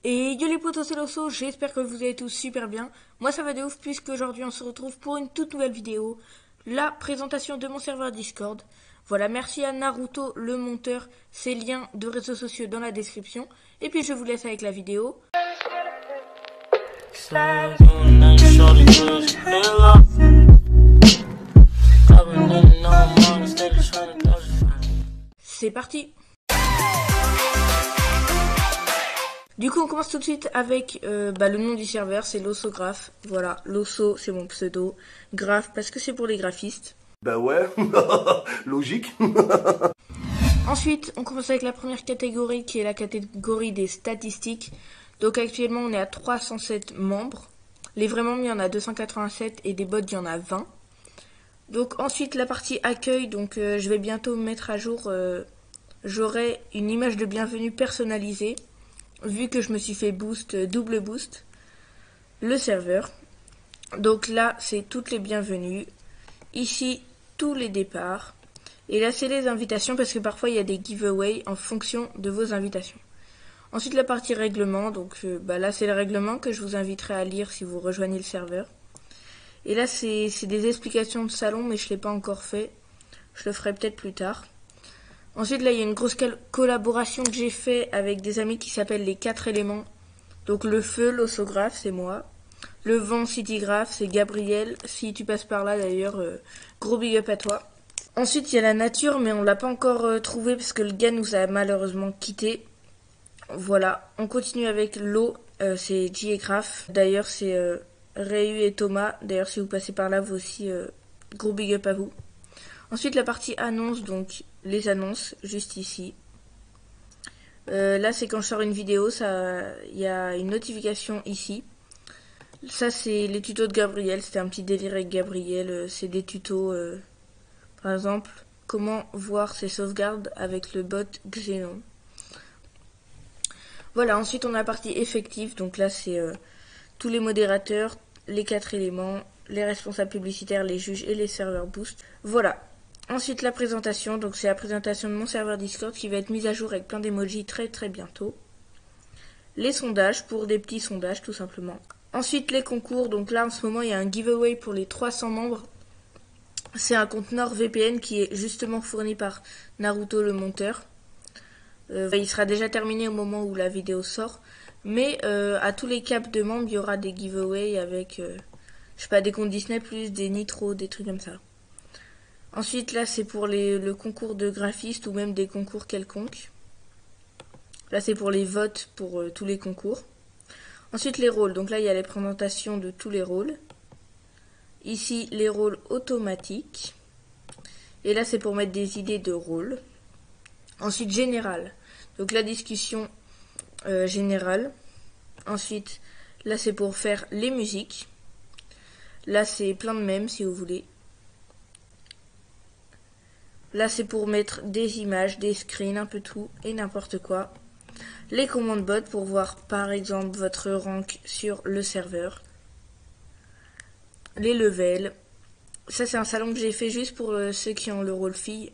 Et yo les potos, c'est Loso, j'espère que vous allez tous super bien. Moi ça va de ouf puisque aujourd'hui on se retrouve pour une toute nouvelle vidéo. La présentation de mon serveur Discord. Voilà, merci à Naruto le monteur, ses liens de réseaux sociaux dans la description. Et puis je vous laisse avec la vidéo. C'est parti. Du coup, on commence tout de suite avec le nom du serveur, c'est Lossograph. Voilà, Losso, c'est mon pseudo. Graph, parce que c'est pour les graphistes. Bah ouais, logique. Ensuite, on commence avec la première catégorie, qui est la catégorie des statistiques. Donc actuellement, on est à 307 membres. Les vrais membres, il y en a 287 et des bots, il y en a 20. Donc ensuite, la partie accueil, donc je vais bientôt mettre à jour, j'aurai une image de bienvenue personnalisée. Vu que je me suis fait boost, double boost, le serveur. Donc là, c'est toutes les bienvenues. Ici, tous les départs. Et là, c'est les invitations parce que parfois, il y a des giveaways en fonction de vos invitations. Ensuite, la partie règlement. Donc là, c'est le règlement que je vous inviterai à lire si vous rejoignez le serveur. Et là, c'est des explications de salon, mais je ne l'ai pas encore fait. Je le ferai peut-être plus tard. Ensuite, là, il y a une grosse collaboration que j'ai fait avec des amis qui s'appellent les 4 éléments. Donc, le feu, Lossograph, c'est moi. Le vent, Citygraph, c'est Gabriel. Si tu passes par là, d'ailleurs, gros big up à toi. Ensuite, il y a la nature, mais on l'a pas encore trouvé parce que le gars nous a malheureusement quitté. Voilà, on continue avec l'eau, c'est Graph. D'ailleurs, c'est Réu et Thomas. D'ailleurs, si vous passez par là, vous aussi, gros big up à vous. Ensuite, la partie annonce, donc les annonces, juste ici. Là, c'est quand je sors une vidéo, il y a une notification ici. Ça, c'est les tutos de Gabriel. C'était un petit délire avec Gabriel. C'est des tutos, par exemple, comment voir ses sauvegardes avec le bot Xenon. Voilà, ensuite, on a la partie effective. Donc là, c'est tous les modérateurs, les 4 éléments, les responsables publicitaires, les juges et les serveurs boost. Voilà. Ensuite, la présentation. Donc, c'est la présentation de mon serveur Discord qui va être mise à jour avec plein d'emojis très très bientôt. Les sondages, pour des petits sondages tout simplement. Ensuite, les concours. Donc là, en ce moment, il y a un giveaway pour les 300 membres. C'est un compte NordVPN qui est justement fourni par Naruto le monteur. Il sera déjà terminé au moment où la vidéo sort. Mais à tous les caps de membres, il y aura des giveaways avec, je sais pas, des comptes Disney+, des Nitro, des trucs comme ça. Ensuite, là, c'est pour le concours de graphiste ou même des concours quelconques. Là, c'est pour les votes pour tous les concours. Ensuite, les rôles. Donc là, il y a les présentations de tous les rôles. Ici, les rôles automatiques. Et là, c'est pour mettre des idées de rôles. Ensuite, général. Donc la discussion générale. Ensuite, là, c'est pour faire les musiques. Là, c'est plein de mèmes, si vous voulez. Là, c'est pour mettre des images, des screens, un peu tout et n'importe quoi. Les commandes bot pour voir, par exemple, votre rank sur le serveur. Les levels. Ça, c'est un salon que j'ai fait juste pour ceux qui ont le rôle fille.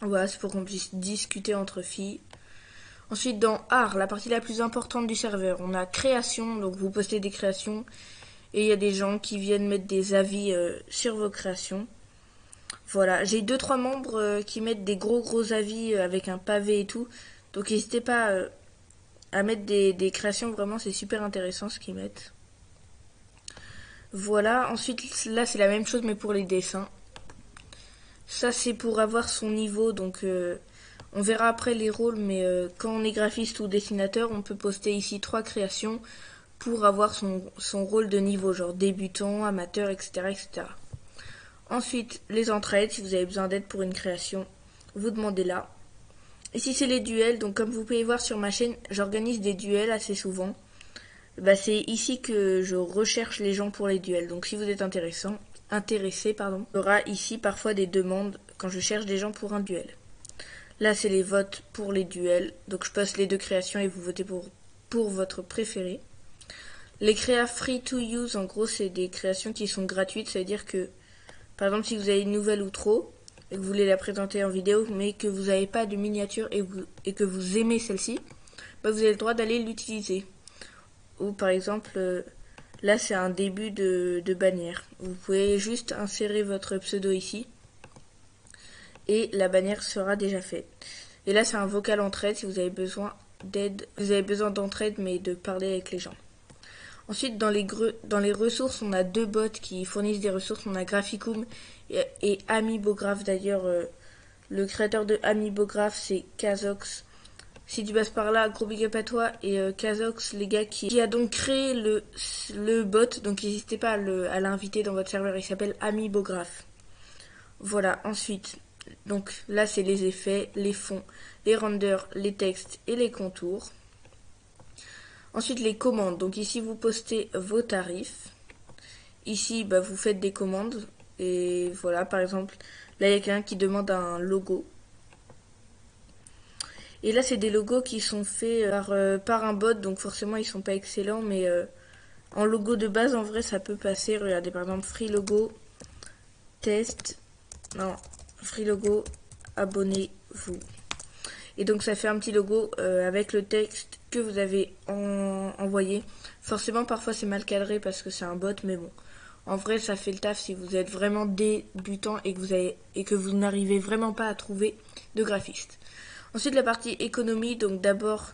Voilà, c'est pour qu'on puisse discuter entre filles. Ensuite, dans art, la partie la plus importante du serveur, on a création. Donc, vous postez des créations. Et il y a des gens qui viennent mettre des avis sur vos créations. Voilà, j'ai 2-3 membres qui mettent des gros avis avec un pavé et tout. Donc n'hésitez pas à mettre des créations, vraiment c'est super intéressant ce qu'ils mettent. Voilà, ensuite là c'est la même chose mais pour les dessins. Ça c'est pour avoir son niveau, donc on verra après les rôles, mais quand on est graphiste ou dessinateur, on peut poster ici 3 créations pour avoir son rôle de niveau, genre débutant, amateur, etc. etc. Ensuite, les entraides, si vous avez besoin d'aide pour une création, vous demandez là. Ici, c'est les duels. Donc, comme vous pouvez voir sur ma chaîne, j'organise des duels assez souvent. C'est ici que je recherche les gens pour les duels. Donc, si vous êtes intéressé, il y aura ici parfois des demandes quand je cherche des gens pour un duel. Là, c'est les votes pour les duels. Donc, je poste les 2 créations et vous votez pour votre préféré. Les créas free to use, en gros, c'est des créations qui sont gratuites. Ça veut dire que par exemple, si vous avez une nouvelle ou trop, et que vous voulez la présenter en vidéo, mais que vous n'avez pas de miniature et que vous aimez celle-ci, vous avez le droit d'aller l'utiliser. ou par exemple, là c'est un début de bannière. Vous pouvez juste insérer votre pseudo ici et la bannière sera déjà faite. Et là c'est un vocal entraide si vous avez besoin d'aide, vous avez besoin d'entraide mais de parler avec les gens. Ensuite, dans les ressources, on a deux bots qui fournissent des ressources. On a Graphicum et Amibograph. D'ailleurs, le créateur de Amibograph, c'est Kazox. Si tu passes par là, gros big up à toi. Et Kazox, les gars, qui a donc créé le bot. Donc n'hésitez pas à l'inviter dans votre serveur. Il s'appelle Amibograph. Voilà, ensuite, donc là, c'est les effets, les fonds, les renders, les textes et les contours. Ensuite, les commandes. Donc ici, vous postez vos tarifs. Ici, vous faites des commandes. Et voilà, par exemple, là, il y a quelqu'un qui demande un logo. Et là, c'est des logos qui sont faits par un bot. Donc forcément, ils sont pas excellents. Mais en logo de base, en vrai, ça peut passer. Regardez, par exemple, free logo, test. Non, free logo, abonnez-vous. Et donc ça fait un petit logo avec le texte que vous avez envoyé. Forcément parfois c'est mal cadré parce que c'est un bot, mais bon. En vrai ça fait le taf si vous êtes vraiment débutant et que vous n'arrivez vraiment pas à trouver de graphiste. Ensuite la partie économie, donc d'abord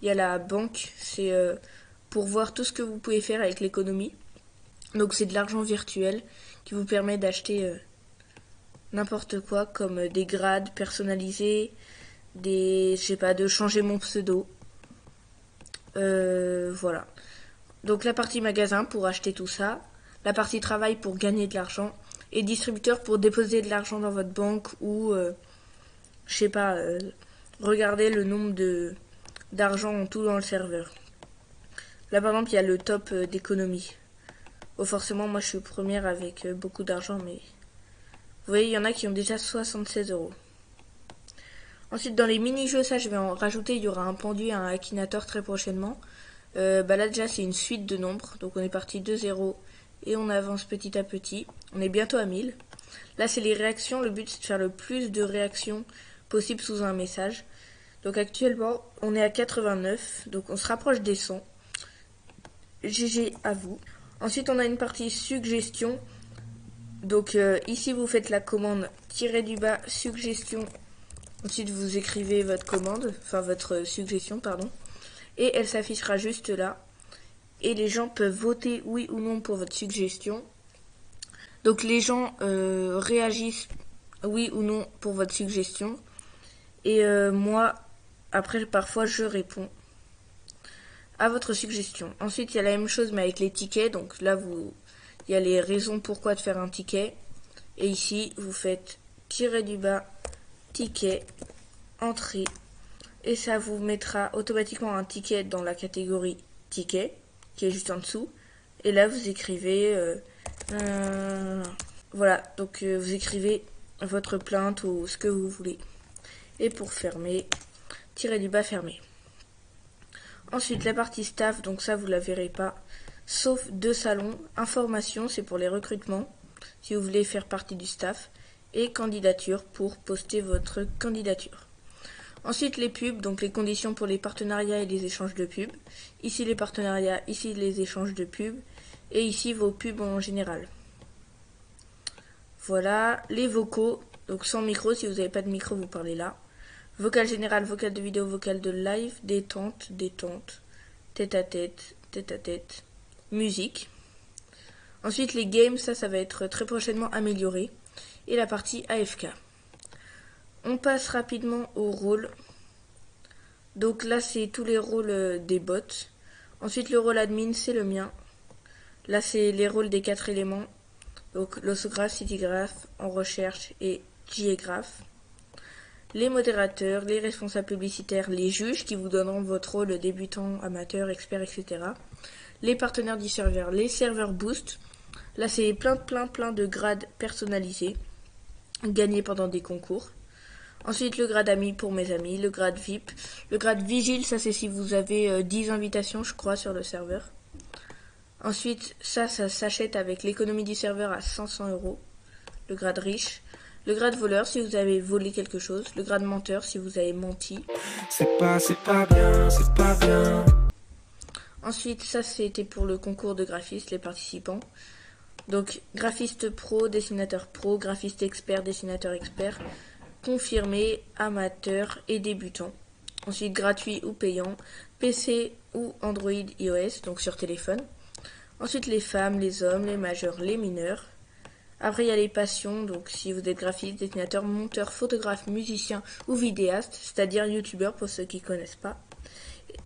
il y a la banque, c'est pour voir tout ce que vous pouvez faire avec l'économie. Donc c'est de l'argent virtuel qui vous permet d'acheter n'importe quoi comme des grades personnalisés, je sais pas, de changer mon pseudo. Voilà. Donc la partie magasin pour acheter tout ça, la partie travail pour gagner de l'argent, et distributeur pour déposer de l'argent dans votre banque ou, je sais pas, regarder le nombre d'argent en tout dans le serveur. Là par exemple il y a le top d'économie. Bon, forcément moi je suis première avec beaucoup d'argent, mais vous voyez il y en a qui ont déjà 76 €. Ensuite, dans les mini-jeux, ça je vais en rajouter, il y aura un pendu et un Akinator très prochainement. Là déjà c'est une suite de nombres, donc on est parti de 0 et on avance petit à petit. On est bientôt à 1000. Là c'est les réactions, le but c'est de faire le plus de réactions possible sous un message. Donc actuellement on est à 89, donc on se rapproche des 100. GG à vous. Ensuite on a une partie suggestion. Donc ici vous faites la commande --du-bas suggestion. Ensuite, vous écrivez votre commande, enfin votre suggestion, pardon, et elle s'affichera juste là. Et les gens peuvent voter oui ou non pour votre suggestion. Donc les gens réagissent oui ou non pour votre suggestion. Et moi, après, parfois, je réponds à votre suggestion. Ensuite, il y a la même chose, mais avec les tickets. Donc là, il y a les raisons pourquoi de faire un ticket. Et ici, vous faites --du-bas ticket, entrée, et ça vous mettra automatiquement un ticket dans la catégorie ticket, qui est juste en dessous, et là vous écrivez, voilà, donc vous écrivez votre plainte ou ce que vous voulez. Et pour fermer, --du-bas fermer. Ensuite la partie staff, donc ça vous la verrez pas, sauf deux salons, information, c'est pour les recrutements, si vous voulez faire partie du staff, et candidature pour poster votre candidature. Ensuite les pubs, donc les conditions pour les partenariats et les échanges de pubs. Ici les partenariats, ici les échanges de pubs, et ici vos pubs en général. Voilà, les vocaux, donc sans micro, si vous n'avez pas de micro vous parlez là. Vocal général, vocal de vidéo, vocal de live, détente, tête à tête, musique. Ensuite les games, ça va être très prochainement amélioré. Et la partie AFK. On passe rapidement au rôle. Donc là c'est tous les rôles des bots. Ensuite le rôle admin c'est le mien. Là c'est les rôles des 4 éléments. Donc l'osographe, citygraph, en recherche et JGraph. Les modérateurs, les responsables publicitaires, les juges qui vous donneront votre rôle débutant, amateur, expert, etc. Les partenaires du serveur, les serveurs boost. Là c'est plein de grades personnalisés gagnés pendant des concours. Ensuite le grade ami pour mes amis, le grade VIP, le grade vigile, ça c'est si vous avez 10 invitations je crois sur le serveur. Ensuite ça s'achète avec l'économie du serveur à 500 €, le grade riche, le grade voleur si vous avez volé quelque chose, le grade menteur si vous avez menti. C'est pas bien. Ensuite, ça c'était pour le concours de graphistes, les participants. Donc graphiste pro, dessinateur pro, graphiste expert, dessinateur expert, confirmé, amateur et débutant. Ensuite gratuit ou payant, PC ou Android iOS, donc sur téléphone. Ensuite les femmes, les hommes, les majeurs, les mineurs. Après il y a les passions, donc si vous êtes graphiste, dessinateur, monteur, photographe, musicien ou vidéaste, c'est-à-dire youtubeur pour ceux qui ne connaissent pas.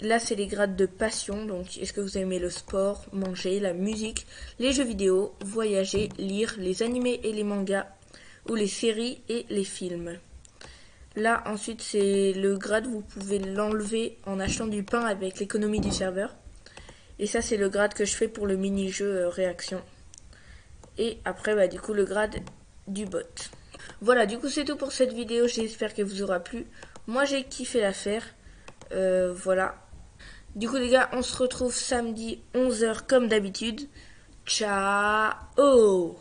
Là c'est les grades de passion, donc est-ce que vous aimez le sport, manger, la musique, les jeux vidéo, voyager, lire, les animés et les mangas, ou les séries et les films. Là ensuite c'est le grade, vous pouvez l'enlever en achetant du pain avec l'économie du serveur. Et ça c'est le grade que je fais pour le mini-jeu réaction. Et après du coup le grade du bot. Voilà, du coup c'est tout pour cette vidéo, j'espère qu'elle vous aura plu. Moi j'ai kiffé la faire. Voilà. Du coup les gars, on se retrouve samedi 11h comme d'habitude. Ciao.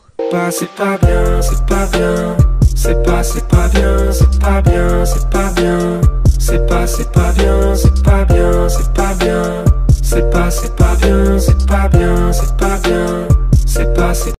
C'est pas bien, c'est pas bien. C'est pas bien, c'est pas bien, c'est pas bien. C'est pas bien, c'est pas bien, c'est pas bien. C'est pas